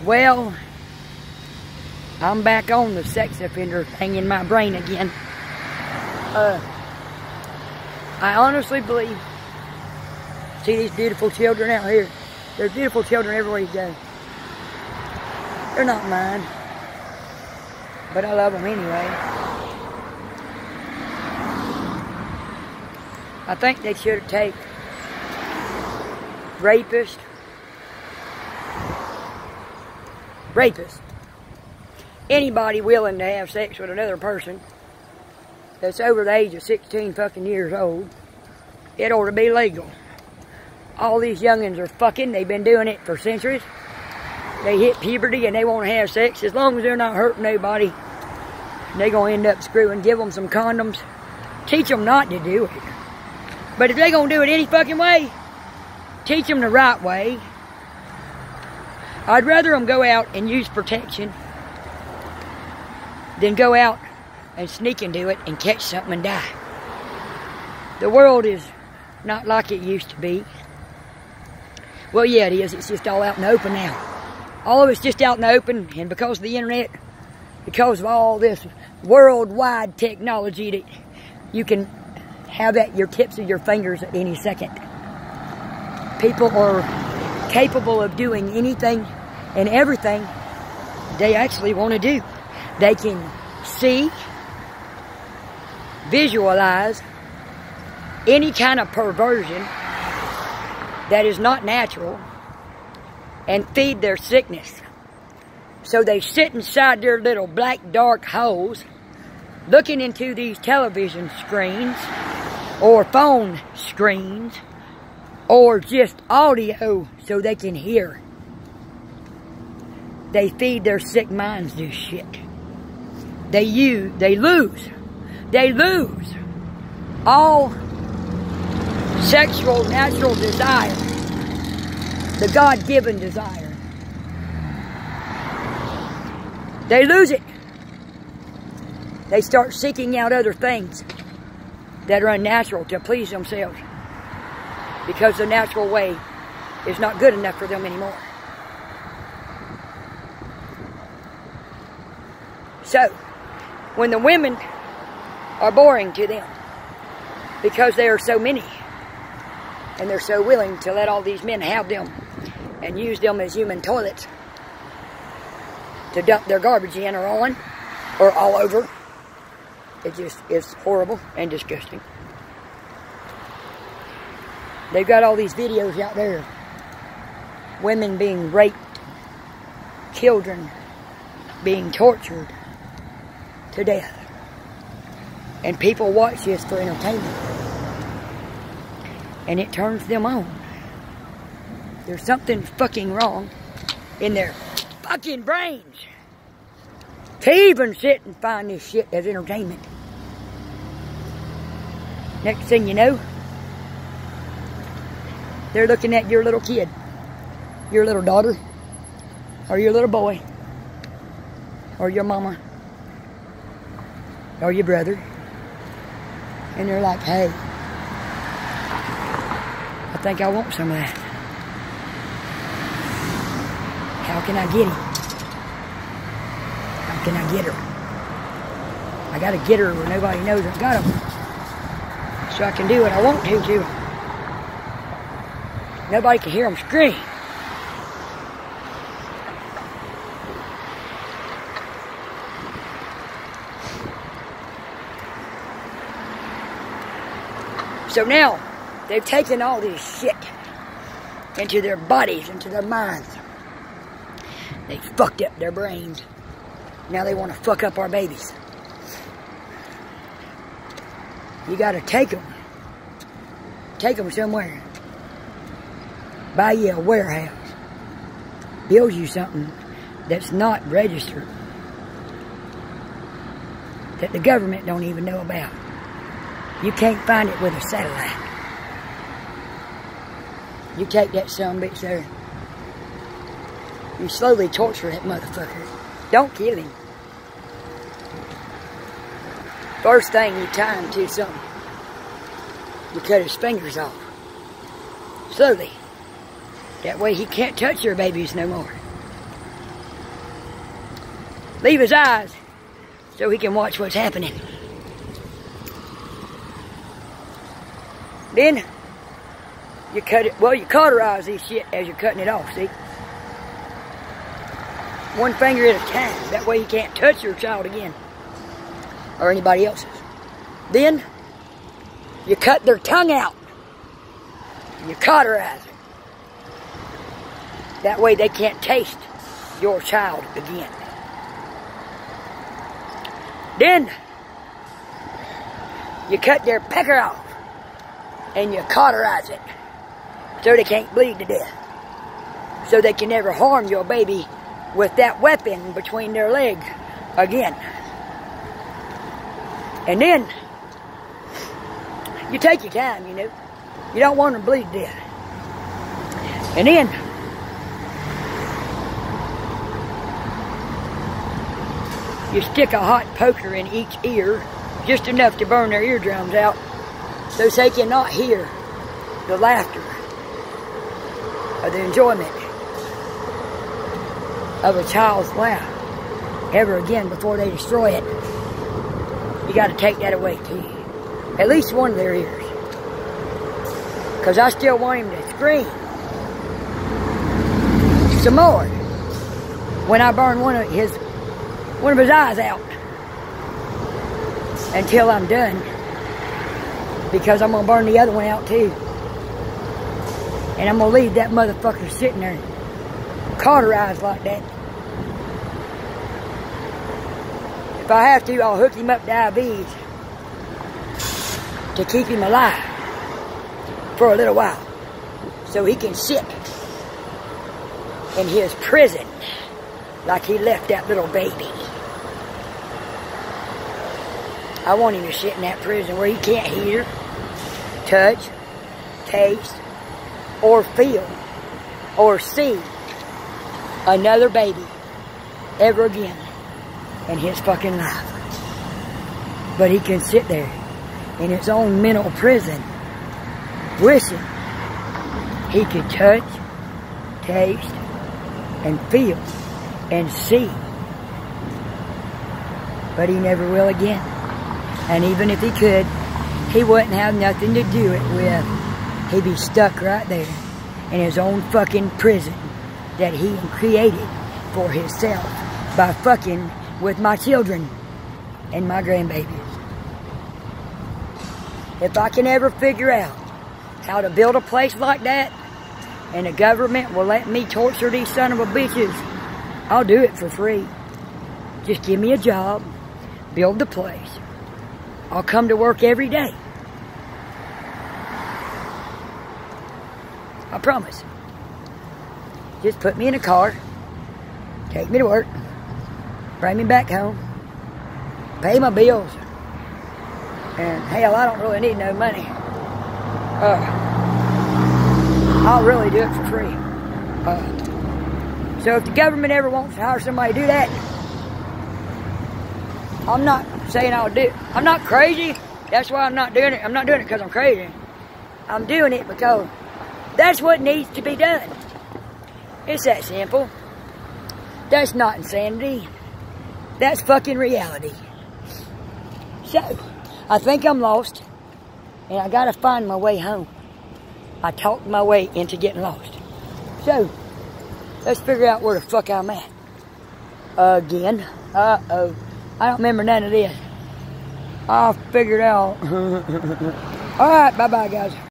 Well, I'm back on the sex offender thing in my brain again. I honestly believe, see these beautiful children out here. There's beautiful children everywhere you go. They're not mine, but I love them anyway. I think they should take rapists, anybody willing to have sex with another person that's over the age of 16 fucking years old, it ought to be legal. All these youngins are fucking, they've been doing it for centuries. They hit puberty and they want to have sex. As long as they're not hurting nobody, they're going to end up screwing. Give them some condoms. Teach them not to do it. But if they're going to do it any fucking way, teach them the right way. I'd rather them go out and use protection than go out and sneak into it and catch something and die. The world is not like it used to be. Well, yeah, it is. It's just all out in the open now. All of it's just out in the open, and because of the internet, because of all this worldwide technology that you can have at your tips of your fingers at any second. People are capable of doing anything and everything they actually want to do. They can see, visualize any kind of perversion that is not natural and feed their sickness. So they sit inside their little black dark holes looking into these television screens or phone screens or just audio so they can hear. They feed their sick minds this shit. They lose all sexual natural desire, the God-given desire. They lose it. They start seeking out other things that are unnatural to please themselves because the natural way is not good enough for them anymore. So, when the women are boring to them because there are so many and they're so willing to let all these men have them and use them as human toilets to dump their garbage in or on or all over, it just is horrible and disgusting. They've got all these videos out there, women being raped, children being tortured to death. And people watch this for entertainment. And it turns them on. There's something fucking wrong in their fucking brains to even sit and find this shit as entertainment. Next thing you know, they're looking at your little kid, your little daughter, or your little boy, or your mama, or your brother, and they're like, hey, I think I want some of that. How can I get him? How can I get her? I gotta get her where nobody knows I've got them, so I can do what I want to. Nobody can hear them scream. So now, they've taken all this shit into their bodies, into their minds. They fucked up their brains. Now they want to fuck up our babies. You gotta take them. Take them somewhere. Buy you a warehouse. Build you something that's not registered. That the government don't even know about. You can't find it with a satellite. You take that sumbitch there. You slowly torture that motherfucker. Don't kill him. First thing, you tie him to something. You cut his fingers off. Slowly. That way he can't touch your babies no more. leave his eyes so he can watch what's happening. Then you cut it, well, you cauterize this shit as you're cutting it off, see? One finger at a time. That way you can't touch your child again. Or anybody else's. Then you cut their tongue out. You cauterize it. That way they can't taste your child again. Then you cut their pecker off and you cauterize it so they can't bleed to death. So they can never harm your baby with that weapon between their legs again. And then you take your time, you know. You don't want them to bleed to death. And then you stick a hot poker in each ear, just enough to burn their eardrums out, so they cannot hear the laughter or the enjoyment of a child's laugh ever again before they destroy it. You got to take that away too. At least one of their ears. Because I still want him to scream some more when I burn one of his eyes out until I'm done, because I'm going to burn the other one out too. And I'm going to leave that motherfucker sitting there cauterized like that. If I have to, I'll hook him up to IVs to keep him alive for a little while, so he can sit in his prison like he left that little baby. I want him to sit in that prison where he can't hear, touch, taste, or feel, or see another baby ever again in his fucking life. But he can sit there in his own mental prison, wishing he could touch, taste, and feel, and see. But he never will again. And even if he could, he wouldn't have nothing to do it with. He'd be stuck right there in his own fucking prison that he created for himself by fucking with my children and my grandbabies. If I can ever figure out how to build a place like that, and the government will let me torture these son of a bitches, I'll do it for free. Just give me a job, build the place. I'll come to work every day. I promise. Just put me in a car, take me to work, bring me back home, pay my bills, and hell, I don't really need no money. I'll really do it for free. So if the government ever wants to hire somebody to do that, I'm not saying I'll do it. I'm not crazy. That's why I'm not doing it. I'm not doing it because I'm crazy. I'm doing it because that's what needs to be done. It's that simple. That's not insanity. That's fucking reality. So, I think I'm lost, and I gotta find my way home. I talked my way into getting lost. So, let's figure out where the fuck I'm at. Again. Uh-oh. I don't remember none of this. I'll figure it out. Alright, bye-bye, guys.